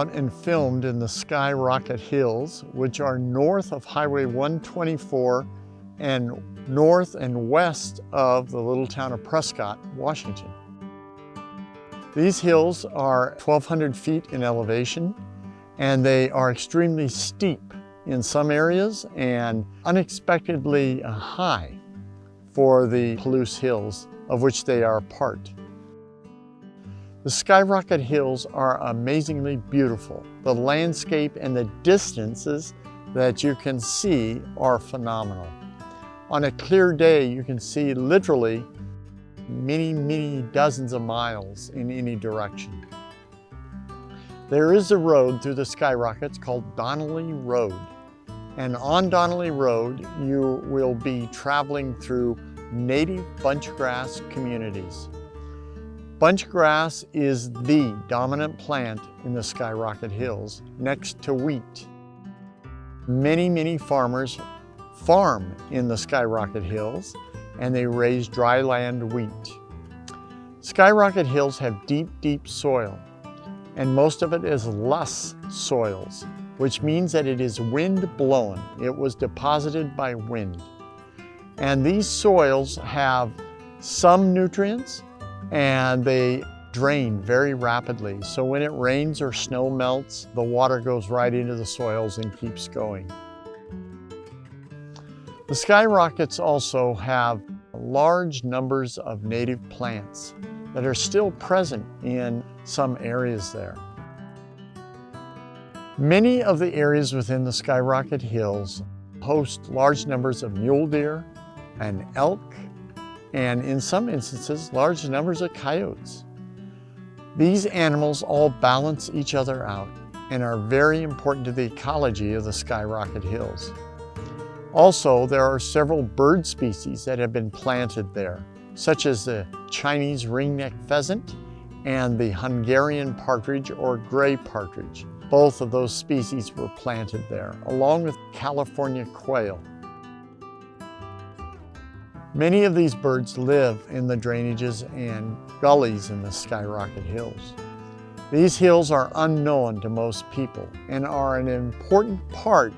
out and filmed in the Skyrocket Hills, which are north of Highway 124 and north and west of the little town of Prescott, Washington. These hills are 1,200 feet in elevation, and they are extremely steep in some areas and unexpectedly high for the Palouse Hills, of which they are a part. The Skyrocket Hills are amazingly beautiful. The landscape and the distances that you can see are phenomenal. On a clear day, you can see literally many dozens of miles in any direction. There is a road through the Skyrockets called Donnelly Road. And on Donnelly Road, you will be traveling through native bunchgrass communities. Bunchgrass is the dominant plant in the Skyrocket Hills, next to wheat. Many farmers farm in the Skyrocket Hills, and they raise dryland wheat. Skyrocket Hills have deep soil, and most of it is loess soils, which means that it is wind blown. It was deposited by wind. And these soils have some nutrients, and they drain very rapidly. So when it rains or snow melts, the water goes right into the soils and keeps going. The Skyrockets also have large numbers of native plants that are still present in some areas there. Many of the areas within the Skyrocket Hills host large numbers of mule deer and elk, and in some instances, large numbers of coyotes. These animals all balance each other out and are very important to the ecology of the Skyrocket Hills. Also, there are several bird species that have been planted there, such as the Chinese ringneck pheasant and the Hungarian partridge or gray partridge. Both of those species were planted there, along with California quail. Many of these birds live in the drainages and gullies in the Skyrocket Hills. These hills are unknown to most people and are an important part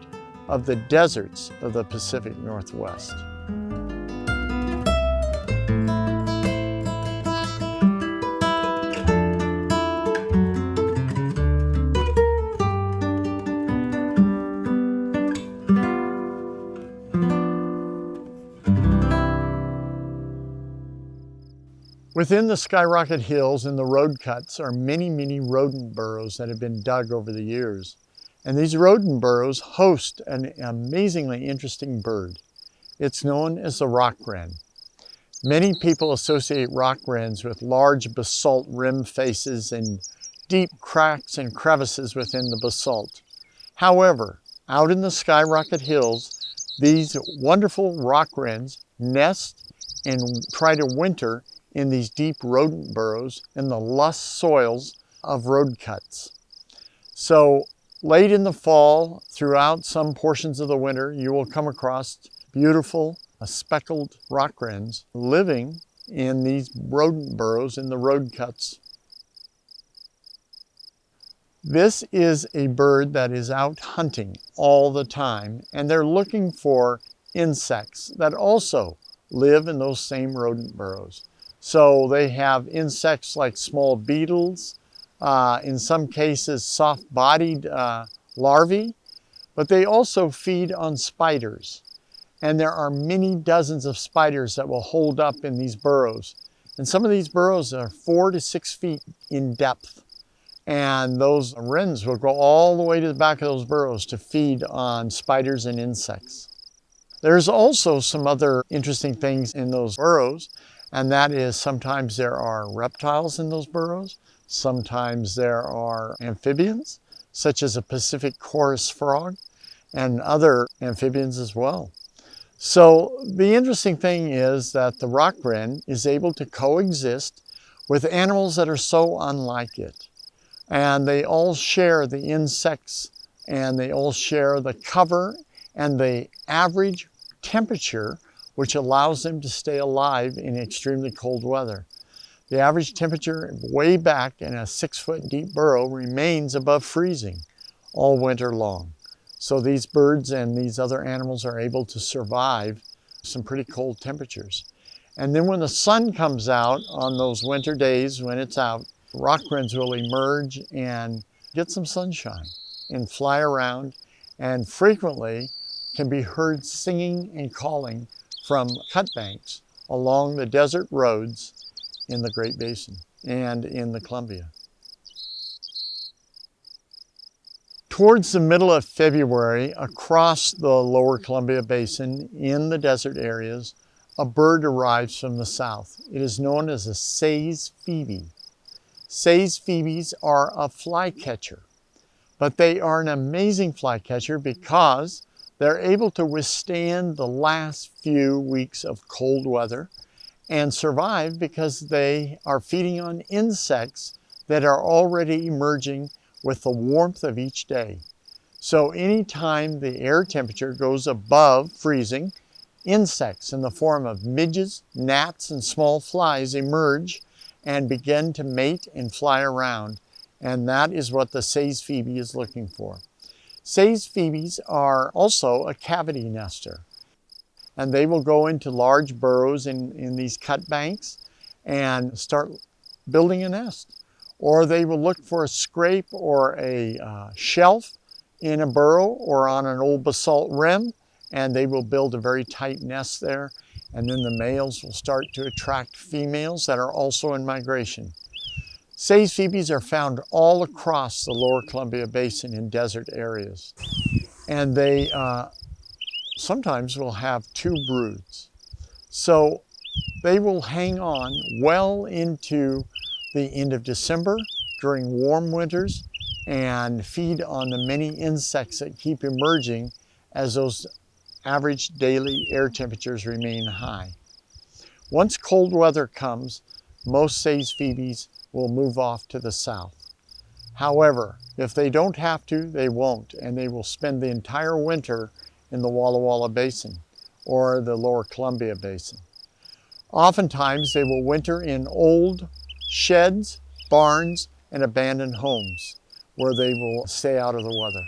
of the deserts of the Pacific Northwest. Within the Skyrocket Hills and the road cuts are many rodent burrows that have been dug over the years. And these rodent burrows host an amazingly interesting bird. It's known as the rock wren. Many people associate rock wrens with large basalt rim faces and deep cracks and crevices within the basalt. However, out in the Skyrocket Hills, these wonderful rock wrens nest and try to winter in these deep rodent burrows in the loess soils of road cuts. So late in the fall, throughout some portions of the winter, you will come across beautiful speckled rock wrens living in these rodent burrows in the road cuts. This is a bird that is out hunting all the time, and they're looking for insects that also live in those same rodent burrows. So they have insects like small beetles, in some cases soft-bodied larvae, but they also feed on spiders. And there are many dozens of spiders that will hold up in these burrows. And some of these burrows are 4 to 6 feet in depth. And those wrens will go all the way to the back of those burrows to feed on spiders and insects. There's also some other interesting things in those burrows, and that is sometimes there are reptiles in those burrows. Sometimes there are amphibians, such as a Pacific chorus frog, and other amphibians as well. So the interesting thing is that the rock wren is able to coexist with animals that are so unlike it. And they all share the insects, and they all share the cover and the average temperature, which allows them to stay alive in extremely cold weather. The average temperature way back in a 6-foot deep burrow remains above freezing all winter long. So these birds and these other animals are able to survive some pretty cold temperatures. And then when the sun comes out on those winter days when it's out, rock wrens will emerge and get some sunshine and fly around, and frequently can be heard singing and calling from cut banks along the desert roads in the Great Basin and in the Columbia. Towards the middle of February, across the lower Columbia Basin in the desert areas, a bird arrives from the south. It is known as a Say's phoebe. Say's phoebes are a flycatcher, but they are an amazing flycatcher because they're able to withstand the last few weeks of cold weather and survive because they are feeding on insects that are already emerging with the warmth of each day. So anytime the air temperature goes above freezing, insects in the form of midges, gnats, and small flies emerge and begin to mate and fly around. And that is what the Say's phoebe is looking for. Say's phoebes are also a cavity nester, and they will go into large burrows in these cut banks and start building a nest. Or they will look for a scrape or a shelf in a burrow or on an old basalt rim, and they will build a very tight nest there. And then the males will start to attract females that are also in migration. Say's phoebes are found all across the lower Columbia Basin in desert areas. And they sometimes will have 2 broods. So they will hang on well into the end of December during warm winters and feed on the many insects that keep emerging as those average daily air temperatures remain high. Once cold weather comes, most Say's phoebes will move off to the south. However, if they don't have to, they won't, and they will spend the entire winter in the Walla Walla Basin or the lower Columbia Basin. Oftentimes, they will winter in old sheds, barns, and abandoned homes where they will stay out of the weather.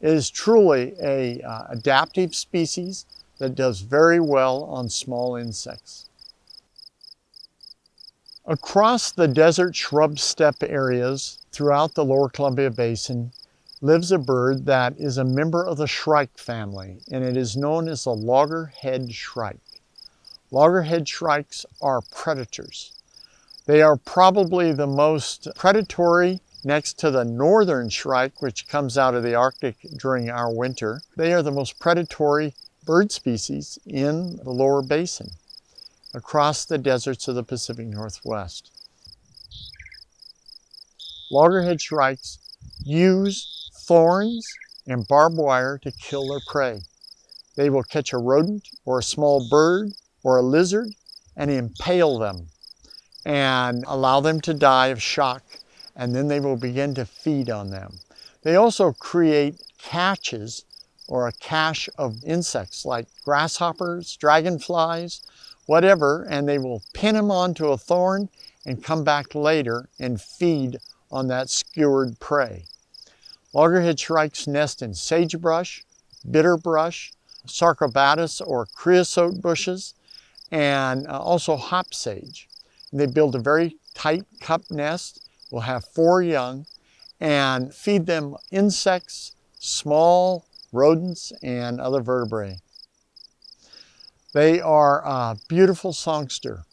It is truly an adaptive species that does very well on small insects. Across the desert shrub steppe areas throughout the lower Columbia Basin lives a bird that is a member of the shrike family, and it is known as the loggerhead shrike. Loggerhead shrikes are predators. They are probably the most predatory next to the northern shrike, which comes out of the Arctic during our winter. They are the most predatory bird species in the lower basin across the deserts of the Pacific Northwest. Loggerhead shrikes use thorns and barbed wire to kill their prey. They will catch a rodent or a small bird or a lizard and impale them and allow them to die of shock, and then they will begin to feed on them. They also create caches or a cache of insects like grasshoppers, dragonflies, whatever, and they will pin them onto a thorn and come back later and feed on that skewered prey. Loggerhead shrikes nest in sagebrush, bitterbrush, sarcobatus or creosote bushes, and also hop sage. They build a very tight cup nest, will have 4 young, and feed them insects, small rodents, and other vertebrae. They are a beautiful songster.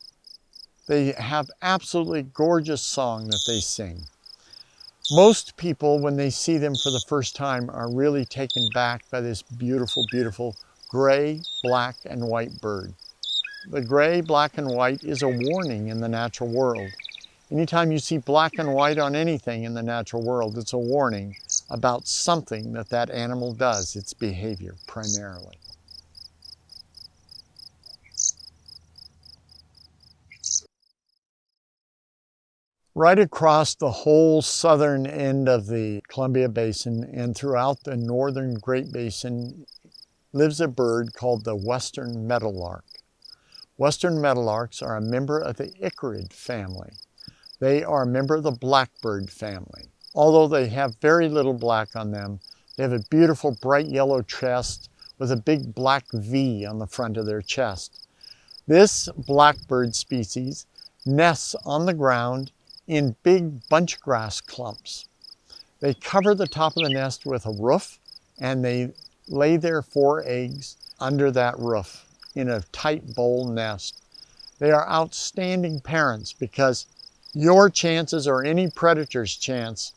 They have absolutely gorgeous song that they sing. Most people, when they see them for the first time, are really taken back by this beautiful, beautiful gray, black, and white bird. The gray, black, and white is a warning in the natural world. Anytime you see black and white on anything in the natural world, it's a warning about something that that animal does, its behavior primarily. Right across the whole southern end of the Columbia Basin and throughout the northern Great Basin lives a bird called the western meadowlark. Western meadowlarks are a member of the Icarid family. They are a member of the blackbird family. Although they have very little black on them, they have a beautiful bright yellow chest with a big black V on the front of their chest. This blackbird species nests on the ground in big bunchgrass clumps. They cover the top of the nest with a roof, and they lay their 4 eggs under that roof in a tight bowl nest. They are outstanding parents because your chances or any predator's chance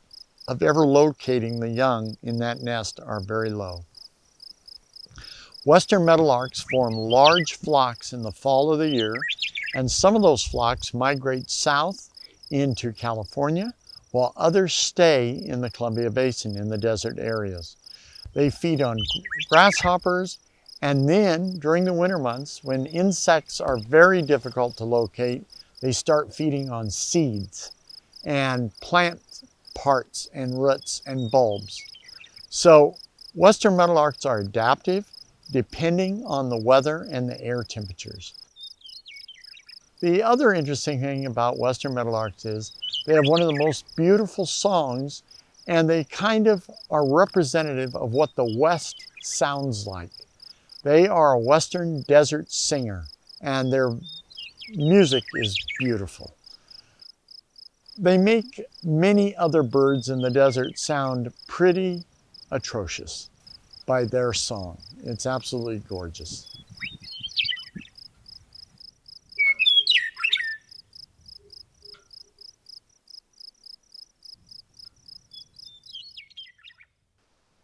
of ever locating the young in that nest are very low. Western meadowlarks form large flocks in the fall of the year, and some of those flocks migrate south into California, while others stay in the Columbia Basin in the desert areas. They feed on grasshoppers, and then during the winter months, when insects are very difficult to locate, they start feeding on seeds and plant parts and roots and bulbs. So Western meadowlarks are adaptive depending on the weather and the air temperatures. The other interesting thing about Western meadowlarks is they have one of the most beautiful songs, and they kind of are representative of what the West sounds like. They are a Western desert singer, and their music is beautiful. They make many other birds in the desert sound pretty atrocious by their song. It's absolutely gorgeous.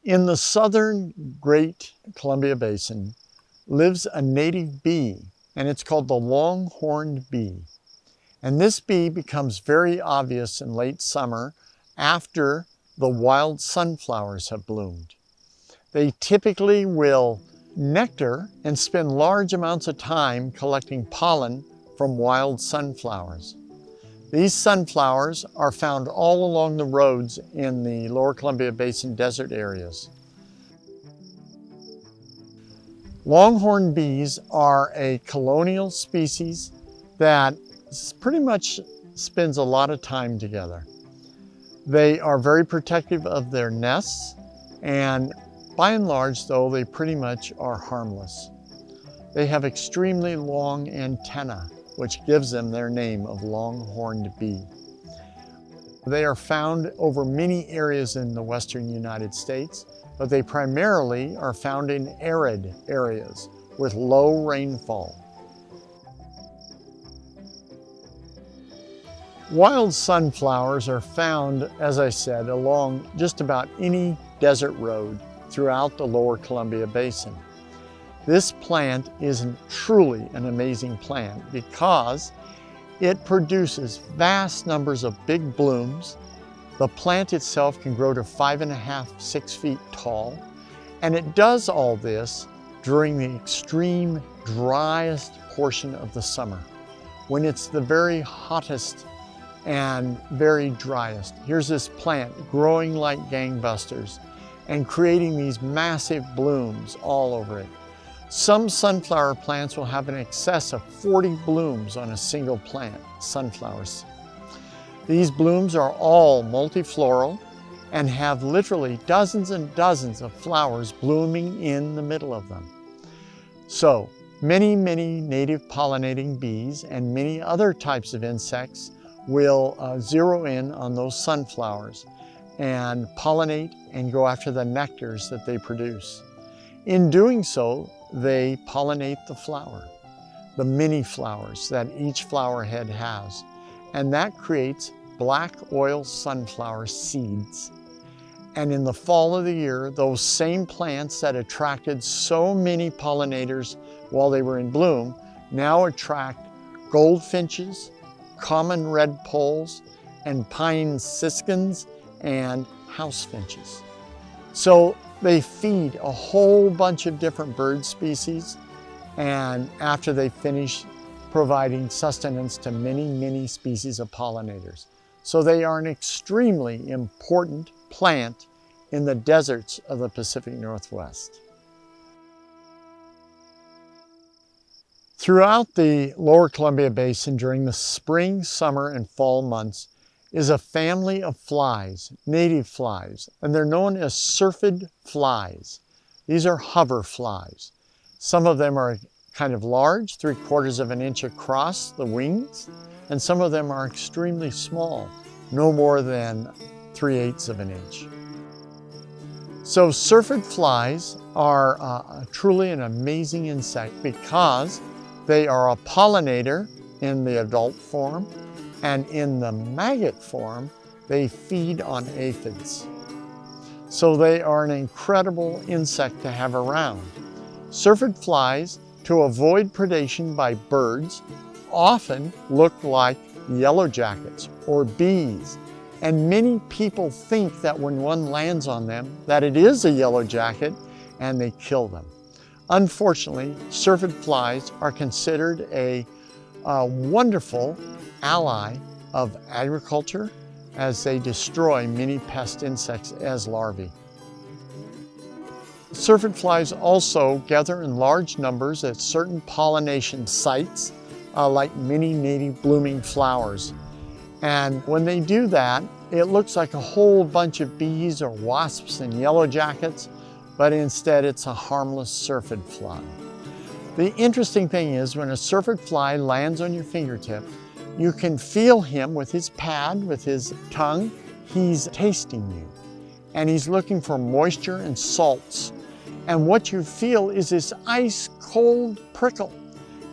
In the southern Great Columbia Basin lives a native bee, and it's called the longhorned bee. And this bee becomes very obvious in late summer after the wild sunflowers have bloomed. They typically will nectar and spend large amounts of time collecting pollen from wild sunflowers. These sunflowers are found all along the roads in the lower Columbia Basin desert areas. Longhorn bees are a colonial species that pretty much spends a lot of time together. They are very protective of their nests, and by and large, though, they pretty much are harmless. They have extremely long antennae, which gives them their name of longhorned bee. They are found over many areas in the western United States, but they primarily are found in arid areas with low rainfall. Wild sunflowers are found, as I said, along just about any desert road throughout the lower Columbia Basin. This plant is truly an amazing plant because it produces vast numbers of big blooms. The plant itself can grow to 5.5, 6 feet tall, and it does all this during the extreme driest portion of the summer, when it's the very hottest and very driest. Here's this plant growing like gangbusters and creating these massive blooms all over it. Some sunflower plants will have an excess of 40 blooms on a single plant, sunflowers. These blooms are all multifloral and have literally dozens and dozens of flowers blooming in the middle of them. So many native pollinating bees and many other types of insects will zero in on those sunflowers and pollinate and go after the nectars that they produce. In doing so, they pollinate the flower, the many flowers that each flower head has, and that creates black oil sunflower seeds. And in the fall of the year, those same plants that attracted so many pollinators while they were in bloom now attract goldfinches, common red poles, and pine siskins, and house finches. So they feed a whole bunch of different bird species, and after they finish providing sustenance to many species of pollinators. So they are an extremely important plant in the deserts of the Pacific Northwest. Throughout the lower Columbia Basin during the spring, summer, and fall months is a family of flies, native flies, and they're known as syrphid flies. These are hover flies. Some of them are kind of large, 3/4 of an inch across the wings, and some of them are extremely small, no more than 3/8 of an inch. So syrphid flies are truly an amazing insect because they are a pollinator in the adult form, and in the maggot form, they feed on aphids. So they are an incredible insect to have around. Syrphid flies, to avoid predation by birds, often look like yellow jackets or bees. And many people think that when one lands on them, that it is a yellow jacket, and they kill them. Unfortunately, syrphid flies are considered a wonderful ally of agriculture as they destroy many pest insects as larvae. Syrphid flies also gather in large numbers at certain pollination sites, like many native blooming flowers. And when they do that, it looks like a whole bunch of bees or wasps and yellow jackets, but instead it's a harmless syrphid fly. The interesting thing is when a syrphid fly lands on your fingertip, you can feel him with his pad, with his tongue. He's tasting you, and he's looking for moisture and salts. And what you feel is this ice cold prickle,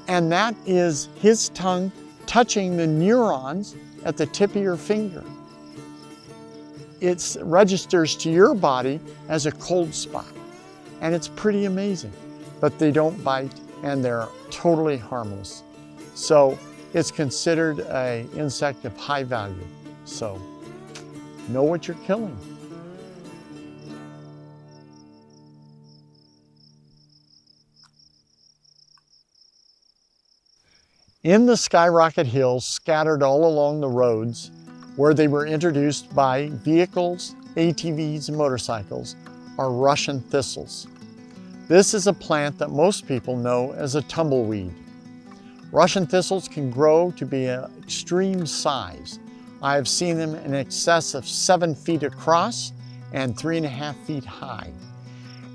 and that is his tongue touching the neurons at the tip of your finger. It registers to your body as a cold spot, and it's pretty amazing. But they don't bite, and they're totally harmless. So it's considered an insect of high value. So know what you're killing. In the Skyrocket Hills, scattered all along the roads, where they were introduced by vehicles, ATVs, and motorcycles, are Russian thistles. This is a plant that most people know as a tumbleweed. Russian thistles can grow to be an extreme size. I have seen them in excess of 7 feet across and 3.5 feet high.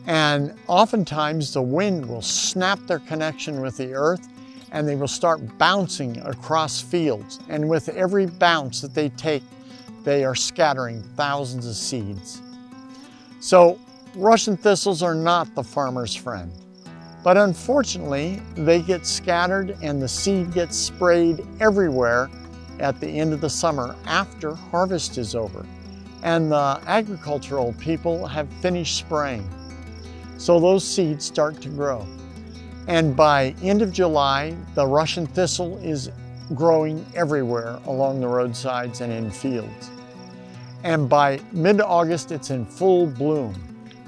And oftentimes the wind will snap their connection with the earth, and they will start bouncing across fields. And with every bounce that they take, they are scattering thousands of seeds. So Russian thistles are not the farmer's friend. But unfortunately, they get scattered and the seed gets sprayed everywhere at the end of the summer after harvest is over. And the agricultural people have finished spraying. So those seeds start to grow. And by end of July, the Russian thistle is growing everywhere along the roadsides and in fields. And by mid-August, it's in full bloom.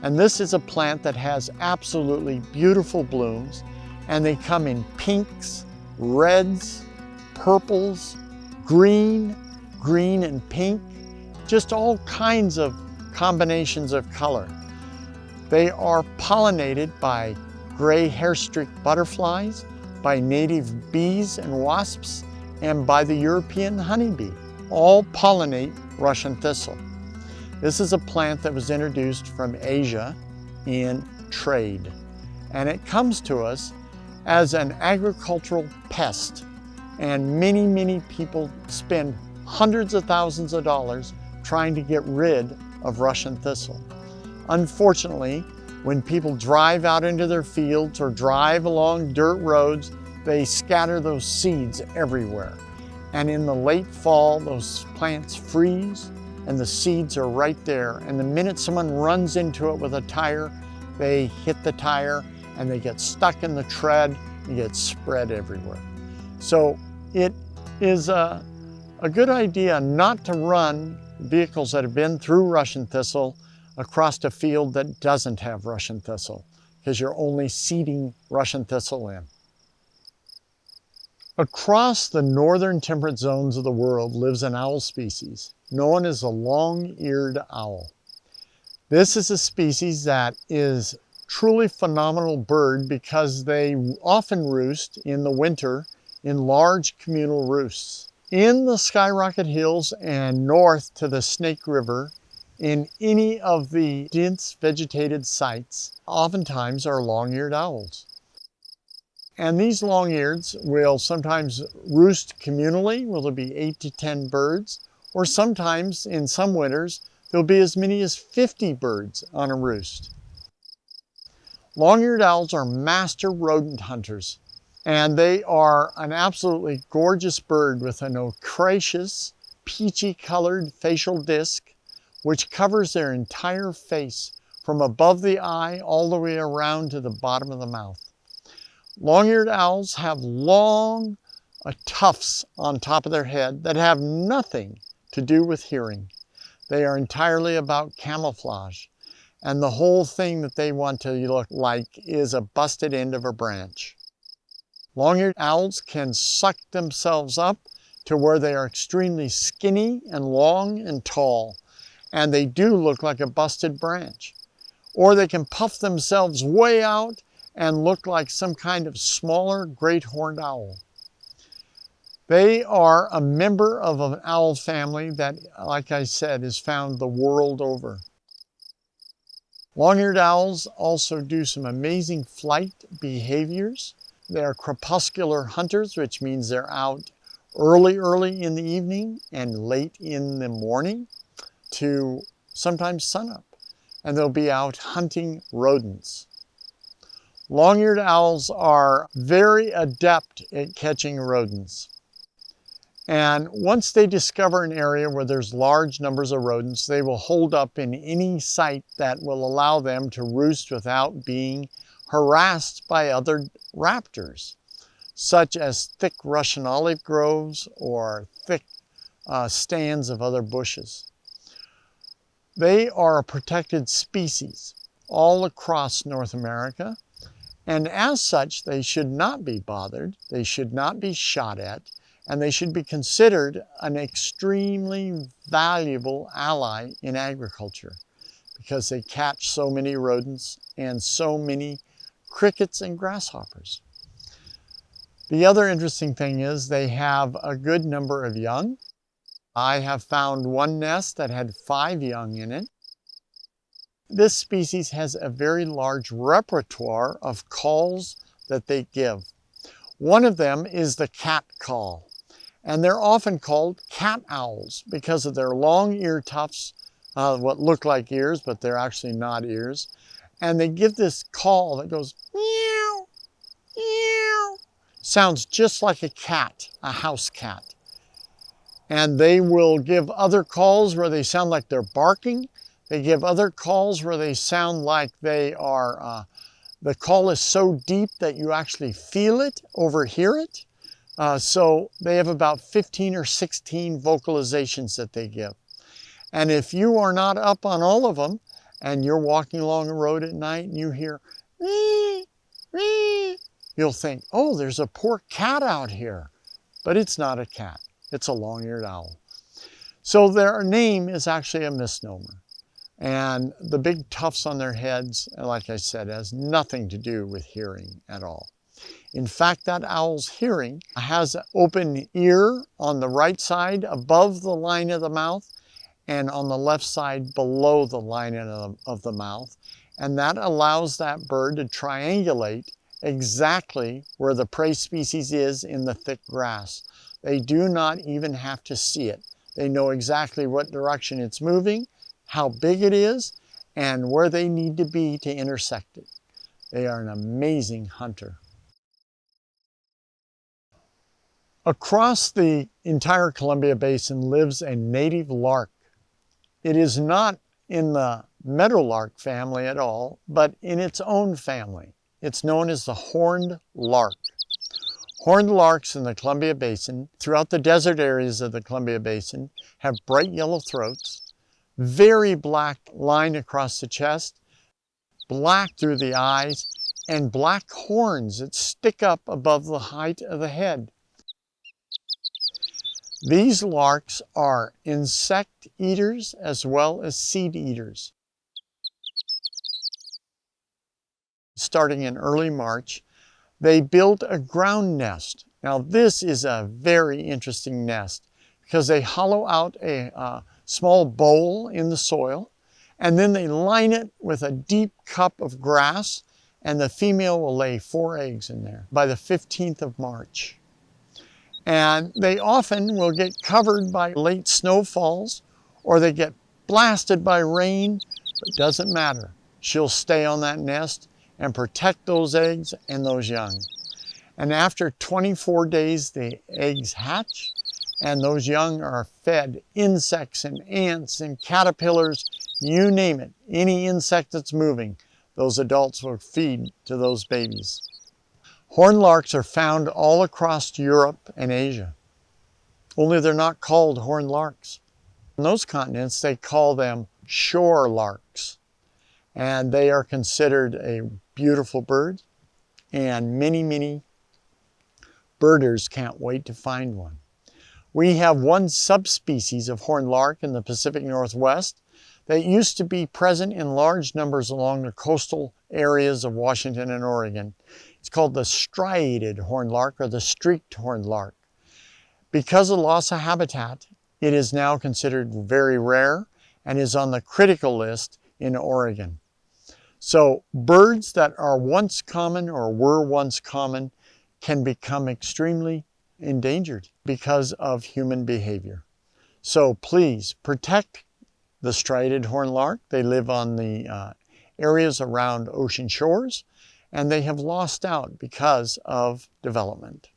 And this is a plant that has absolutely beautiful blooms, and they come in pinks, reds, purples, green and pink, just all kinds of combinations of color. They are pollinated by gray hair-streaked butterflies, by native bees and wasps, and by the European honeybee. All pollinate Russian thistle. This is a plant that was introduced from Asia in trade, and it comes to us as an agricultural pest, and many people spend hundreds of thousands of dollars trying to get rid of Russian thistle. Unfortunately, when people drive out into their fields or drive along dirt roads, they scatter those seeds everywhere. And in the late fall, those plants freeze and the seeds are right there. And the minute someone runs into it with a tire, they hit the tire and they get stuck in the tread and get spread everywhere. So it is a good idea not to run vehicles that have been through Russian thistle across a field that doesn't have Russian thistle, because you're only seeding Russian thistle in. Across the northern temperate zones of the world lives an owl species known as the long-eared owl. This is a species that is truly phenomenal bird because they often roost in the winter in large communal roosts. In the Skyrocket Hills and north to the Snake River, in any of the dense vegetated sites, oftentimes are long-eared owls. And these long-eareds will sometimes roost communally, where there'll be 8 to 10 birds, or sometimes in some winters, there'll be as many as 50 birds on a roost. Long-eared owls are master rodent hunters, and they are an absolutely gorgeous bird with an ochraceous, peachy-colored facial disc, which covers their entire face from above the eye all the way around to the bottom of the mouth. Long-eared owls have long tufts on top of their head that have nothing to do with hearing. They are entirely about camouflage, and the whole thing that they want to look like is a busted end of a branch. Long-eared owls can suck themselves up to where they are extremely skinny and long and tall, and they do look like a busted branch. Or they can puff themselves way out and look like some kind of smaller great horned owl. They are a member of an owl family that, like I said, is found the world over. Long-eared owls also do some amazing flight behaviors. They are crepuscular hunters, which means they're out early in the evening and late in the morning to sometimes sunup, and they'll be out hunting rodents. Long-eared owls are very adept at catching rodents. And once they discover an area where there's large numbers of rodents, they will hold up in any site that will allow them to roost without being harassed by other raptors, such as thick Russian olive groves or thick stands of other bushes. They are a protected species all across North America, and as such, they should not be bothered, they should not be shot at, and they should be considered an extremely valuable ally in agriculture because they catch so many rodents and so many crickets and grasshoppers. The other interesting thing is they have a good number of young. I have found one nest that had 5 young in it. This species has a very large repertoire of calls that they give. One of them is the cat call, and they're often called cat owls because of their long ear tufts, what look like ears, but they're actually not ears. And they give this call that goes meow, meow. Sounds just like a cat, a house cat. And they will give other calls where they sound like they're barking. They give other calls where they sound like they are, the call is so deep that you actually feel it, overhear it. So they have about 15 or 16 vocalizations that they give. And if you are not up on all of them, and you're walking along a road at night and you hear, wee, wee, you'll think, oh, there's a poor cat out here. But it's not a cat, it's a long-eared owl. So their name is actually a misnomer. And the big tufts on their heads, like I said, has nothing to do with hearing at all. In fact, that owl's hearing has an open ear on the right side above the line of the mouth and on the left side below the line of the mouth. And that allows that bird to triangulate exactly where the prey species is in the thick grass. They do not even have to see it. They know exactly what direction it's moving, how big it is, and where they need to be to intersect it. They are an amazing hunter. Across the entire Columbia Basin lives a native lark. It is not in the meadowlark family at all, but in its own family. It's known as the horned lark. Horned larks in the Columbia Basin, throughout the desert areas of the Columbia Basin, have bright yellow throats, very black line across the chest, black through the eyes, and black horns that stick up above the height of the head. These larks are insect eaters as well as seed eaters. starting in early March, they build a ground nest. Now this is a very interesting nest because they hollow out a small bowl in the soil, and then they line it with a deep cup of grass, and the female will lay 4 eggs in there by the 15th of March. And they often will get covered by late snowfalls, or they get blasted by rain, but it doesn't matter. She'll stay on that nest and protect those eggs and those young. And after 24 days, the eggs hatch, and those young are fed insects and ants and caterpillars, you name it. Any insect that's moving, those adults will feed to those babies. Horned larks are found all across Europe and Asia, only they're not called horned larks. In those continents, they call them shore larks, and they are considered a beautiful bird, and many birders can't wait to find one. We have one subspecies of horned lark in the Pacific Northwest that used to be present in large numbers along the coastal areas of Washington and Oregon. It's called the striated horned lark, or the streaked horned lark. Because of loss of habitat, it is now considered very rare and is on the critical list in Oregon. So birds that are once common or were once common can become extremely endangered because of human behavior. So please protect the striated horned lark. They live on the areas around ocean shores, and they have lost out because of development.